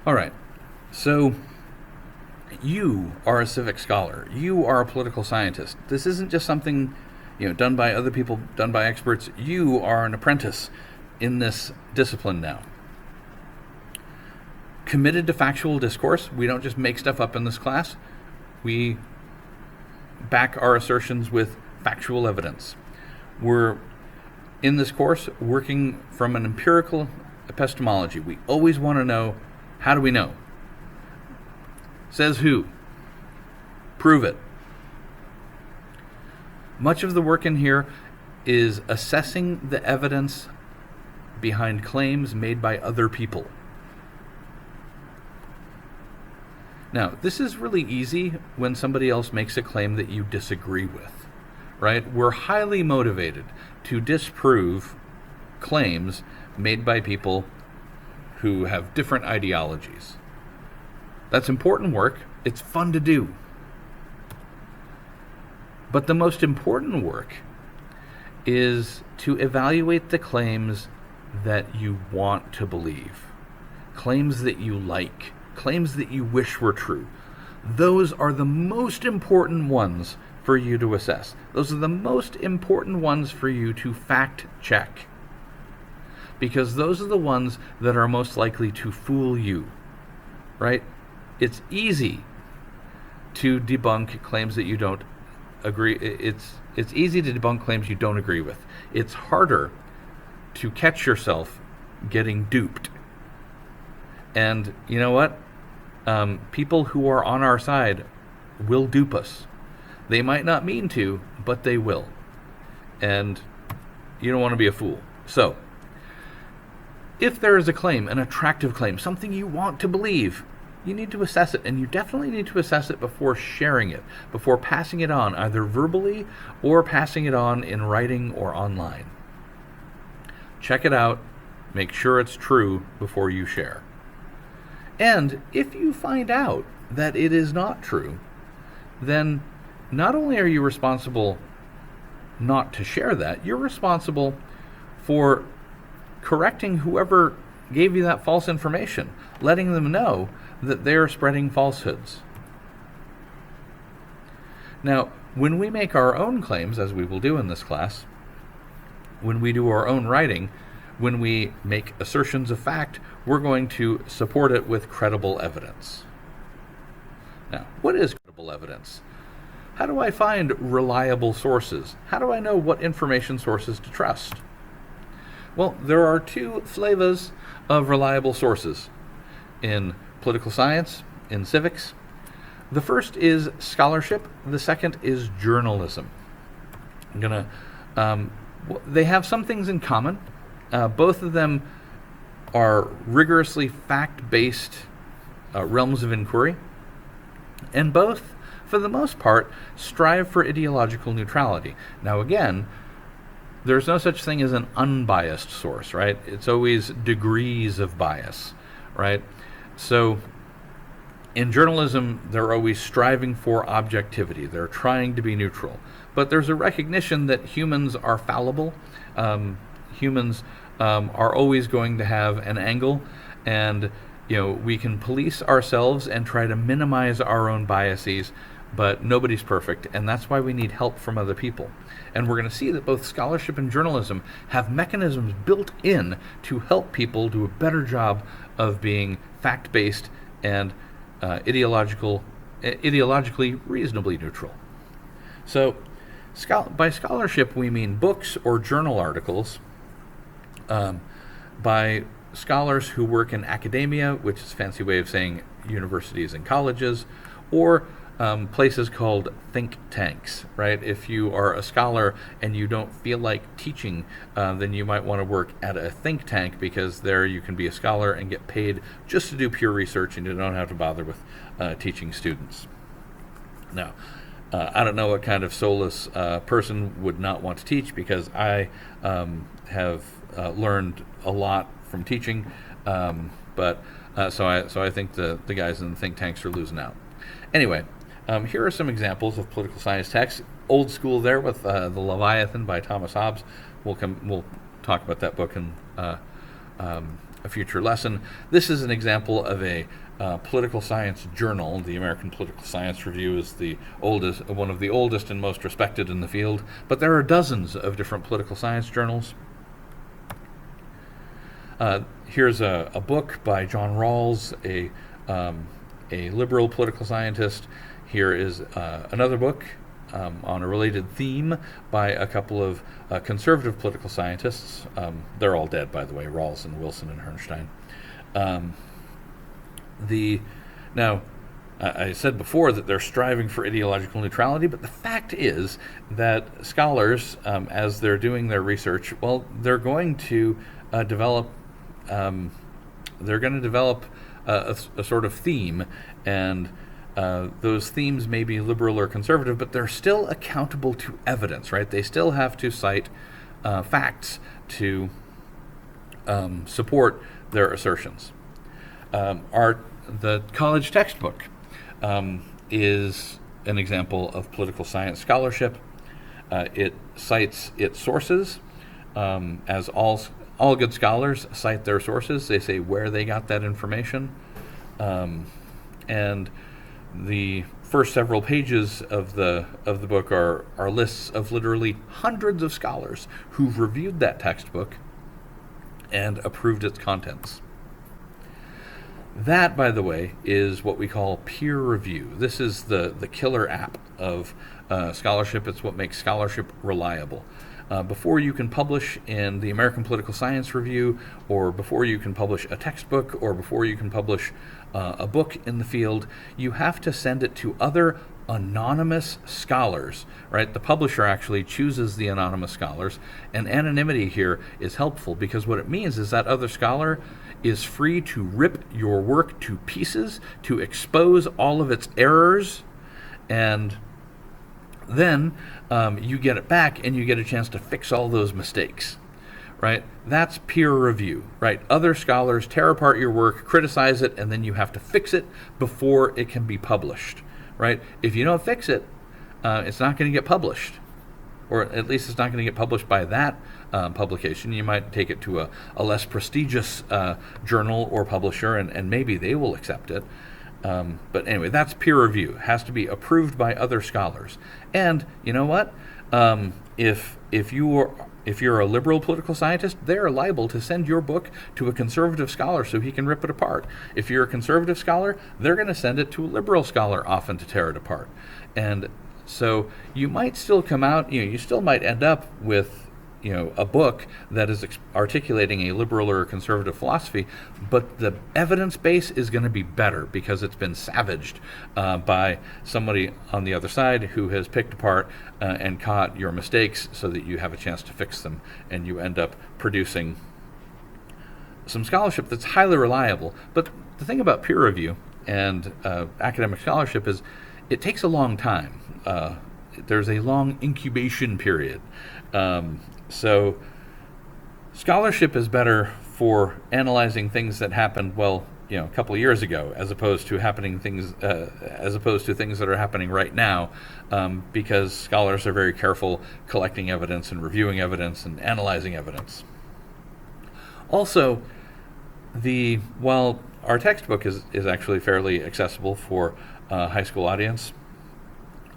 All right. So you are a civic scholar. You are a political scientist. This isn't just something, done by other people, done by experts. You are an apprentice in this discipline now. Committed to factual discourse. We don't just make stuff up in this class. We back our assertions with factual evidence. We're, in this course, working from an empirical epistemology. We always want to know, how do we know? Says who? Prove it. Much of the work in here is assessing the evidence behind claims made by other people. Now, this is really easy when somebody else makes a claim that you disagree with, right? We're highly motivated to disprove claims made by people who have different ideologies. That's important work. It's fun to do. But the most important work is to evaluate the claims that you want to believe, claims that you like, claims that you wish were true. Those are the most important ones for you to assess. Those are the most important ones for you to fact check, because those are the ones that are most likely to fool you, right? It's easy to debunk claims that you don't agree. It's easy to debunk claims you don't agree with. It's harder to catch yourself getting duped. And you know what? People who are on our side will dupe us. They might not mean to, but they will. And you don't want to be a fool. So, if there is a claim, an attractive claim, something you want to believe, you need to assess it, and you definitely need to assess it before sharing it, before passing it on, either verbally or passing it on in writing or online. Check it out, make sure it's true before you share. And if you find out that it is not true, then not only are you responsible not to share that, you're responsible for correcting whoever gave you that false information, letting them know that they're spreading falsehoods. Now, when we make our own claims, as we will do in this class, when we do our own writing, when we make assertions of fact, we're going to support it with credible evidence. Now, what is credible evidence? How do I find reliable sources? How do I know what information sources to trust? Well, there are two flavors of reliable sources in political science, in civics. The first is scholarship. The second is journalism. They have some things in common. Both of them are rigorously fact-based realms of inquiry, and both, for the most part, strive for ideological neutrality. Now again, there's no such thing as an unbiased source, right? It's always degrees of bias, right? So in journalism, they're always striving for objectivity. They're trying to be neutral. But there's a recognition that humans are fallible. Humans are always going to have an angle, and we can police ourselves and try to minimize our own biases, but nobody's perfect, and that's why we need help from other people. And we're going to see that both scholarship and journalism have mechanisms built in to help people do a better job of being fact-based and ideologically reasonably neutral. So by scholarship we mean books or journal articles by scholars who work in academia, which is a fancy way of saying universities and colleges, or places called think tanks, right? If you are a scholar and you don't feel like teaching, then you might want to work at a think tank, because there you can be a scholar and get paid just to do pure research, and you don't have to bother with teaching students. Now, I don't know what kind of soulless person would not want to teach, because I have learned a lot from teaching, but so I think the guys in the think tanks are losing out. Anyway, here are some examples of political science texts. Old school there with the Leviathan by Thomas Hobbes. We'll talk about that book in a a future lesson. This is an example of a political science journal. The American Political Science Review is one of the oldest and most respected in the field, but there are dozens of different political science journals. Here's a book by John Rawls, a liberal political scientist. Here is another book on a related theme by a couple of conservative political scientists. They're all dead, by the way, Rawls and Wilson and Herrnstein. I said before that they're striving for ideological neutrality, but the fact is that scholars, as they're doing their research, well, they're going to develop a sort of theme, and those themes may be liberal or conservative, but they're still accountable to evidence, right? They still have to cite facts to support their assertions. The college textbook is an example of political science scholarship. It cites its sources, as all good scholars cite their sources. They say where they got that information, and the first several pages of the book are lists of literally hundreds of scholars who've reviewed that textbook and approved its contents. That, by the way, is what we call peer review. This is the killer app of scholarship. It's what makes scholarship reliable. Before you can publish in the American Political Science Review, or before you can publish a textbook, or before you can publish a book in the field, you have to send it to other anonymous scholars, right? The publisher actually chooses the anonymous scholars, and anonymity here is helpful because what it means is that other scholar is free to rip your work to pieces, to expose all of its errors, and then you get it back and you get a chance to fix all those mistakes, right? That's peer review, right? Other scholars tear apart your work, criticize it, and then you have to fix it before it can be published, right? If you don't fix it, it's not going to get published, or at least it's not going to get published by that publication. You might take it to a less prestigious journal or publisher, and maybe they will accept it. But anyway, that's peer review. It has to be approved by other scholars. And you know what? If you're a liberal political scientist, they're liable to send your book to a conservative scholar so he can rip it apart. If you're a conservative scholar, they're going to send it to a liberal scholar often to tear it apart. And so you might still come out, you still might end up with a book that is articulating a liberal or a conservative philosophy, but the evidence base is going to be better because it's been savaged by somebody on the other side who has picked apart and caught your mistakes so that you have a chance to fix them, and you end up producing some scholarship that's highly reliable. But the thing about peer review and academic scholarship is it takes a long time. There's a long incubation period. So scholarship is better for analyzing things that happened, a couple of years ago, as opposed to things that are happening right now, because scholars are very careful collecting evidence and reviewing evidence and analyzing evidence. Also, while our textbook is actually fairly accessible for a high school audience,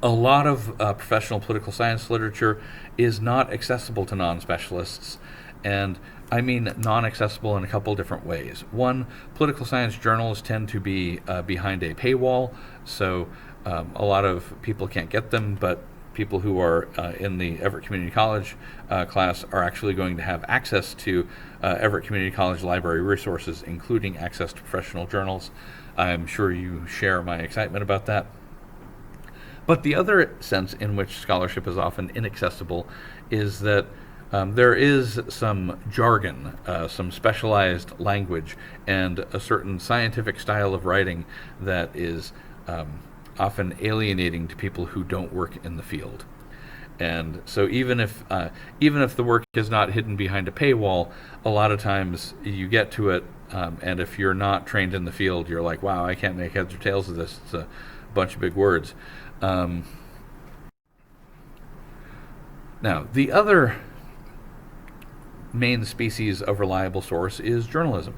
a lot of professional political science literature is not accessible to non-specialists, and I mean non-accessible in a couple different ways. One, political science journals tend to be behind a paywall, so a lot of people can't get them, but people who are in the Everett Community College class are actually going to have access to Everett Community College library resources, including access to professional journals. I'm sure you share my excitement about that. But the other sense in which scholarship is often inaccessible is that there is some jargon, some specialized language, and a certain scientific style of writing that is often alienating to people who don't work in the field. And so even if the work is not hidden behind a paywall, a lot of times you get to it, and if you're not trained in the field, you're like, wow, I can't make heads or tails of this. It's a bunch of big words. Now, the other main species of reliable source is journalism.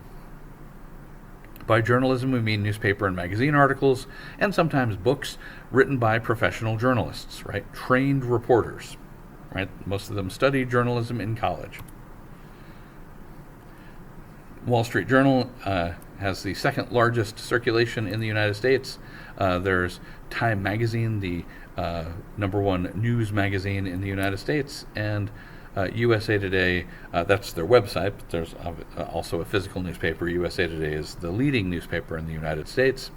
By journalism, we mean newspaper and magazine articles, and sometimes books written by professional journalists, right? Trained reporters, right? Most of them studied journalism in college. Wall Street Journal has the second largest circulation in the United States. There's Time Magazine, the number one news magazine in the United States, and USA Today, that's their website, but there's also a physical newspaper. USA Today is the leading newspaper in the United States.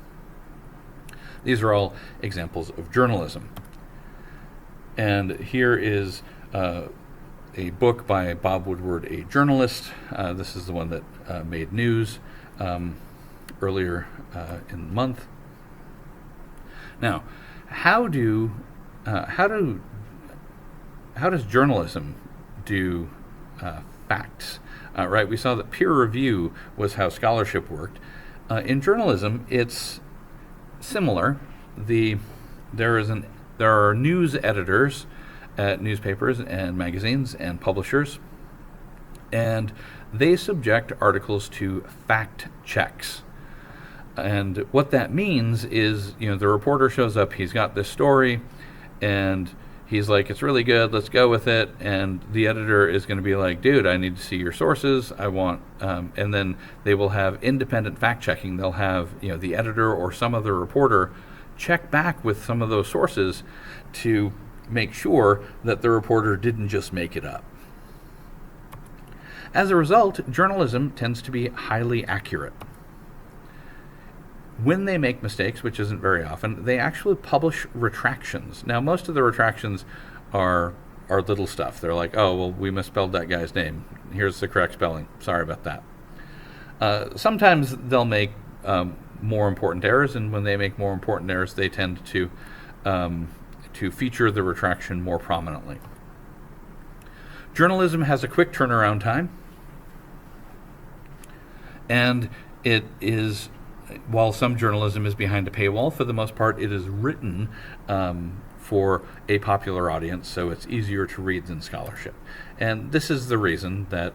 These are all examples of journalism. And here is a book by Bob Woodward, a journalist. This is the one that made news earlier in the month. Now, how does journalism do facts? Right, we saw that peer review was how scholarship worked. In journalism, it's similar. There are news editors at newspapers and magazines and publishers, and they subject articles to fact checks. And what that means is, the reporter shows up, he's got this story, and he's like, it's really good, let's go with it. And the editor is going to be like, dude, I need to see your sources. I want, and then they will have independent fact checking. They'll have, the editor or some other reporter check back with some of those sources to make sure that the reporter didn't just make it up. As a result, journalism tends to be highly accurate. When they make mistakes, which isn't very often, they actually publish retractions. Now, most of the retractions are little stuff. They're like, oh, well, we misspelled that guy's name. Here's the correct spelling. Sorry about that. Sometimes they'll make more important errors, and when they make more important errors, they tend to feature the retraction more prominently. Journalism has a quick turnaround time, and it is, while some journalism is behind a paywall, for the most part it is written for a popular audience, so it's easier to read than scholarship. And this is the reason that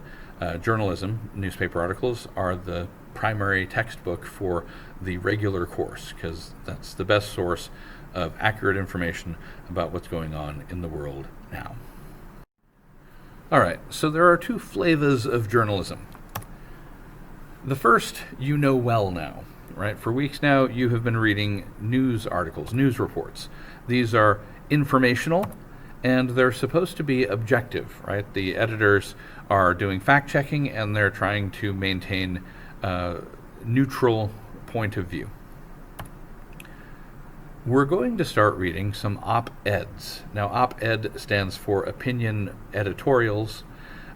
journalism, newspaper articles, are the primary textbook for the regular course, because that's the best source of accurate information about what's going on in the world now. All right, so there are two flavors of journalism. The first you know well now, right? For weeks now, you have been reading news articles, news reports. These are informational, and they're supposed to be objective, right? The editors are doing fact-checking, and they're trying to maintain a neutral point of view. We're going to start reading some op-eds. Now, op-ed stands for opinion editorials.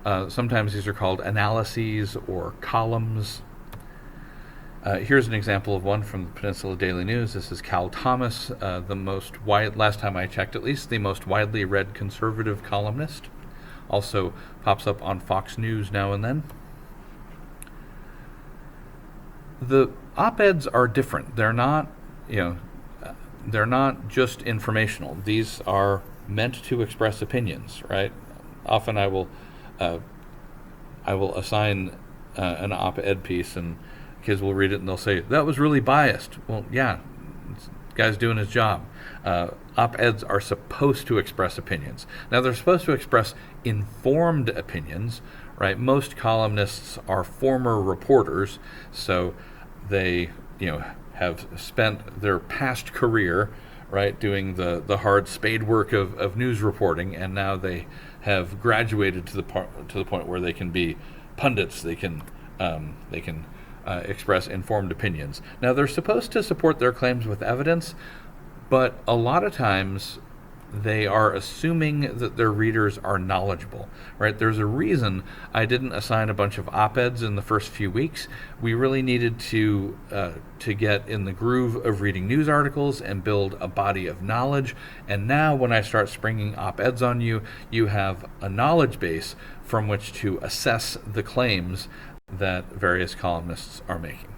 Sometimes these are called analyses or columns. Here's an example of one from the Peninsula Daily News. This is Cal Thomas, last time I checked at least, the most widely read conservative columnist. Also pops up on Fox News now and then. The op-eds are different. They're not just informational. These are meant to express opinions, right? Often I will assign an op-ed piece, and kids will read it and they'll say, that was really biased. Well, yeah, this guy's doing his job. Op-eds are supposed to express opinions. Now, they're supposed to express informed opinions, right? Most columnists are former reporters, so they, have spent their past career, right, doing the hard spade work of news reporting, and now they have graduated to the point where they can be pundits. They can express informed opinions. Now, they're supposed to support their claims with evidence, but a lot of times they are assuming that their readers are knowledgeable, right? There's a reason I didn't assign a bunch of op-eds in the first few weeks. We really needed to get in the groove of reading news articles and build a body of knowledge. And now when I start springing op-eds on you, you have a knowledge base from which to assess the claims that various columnists are making.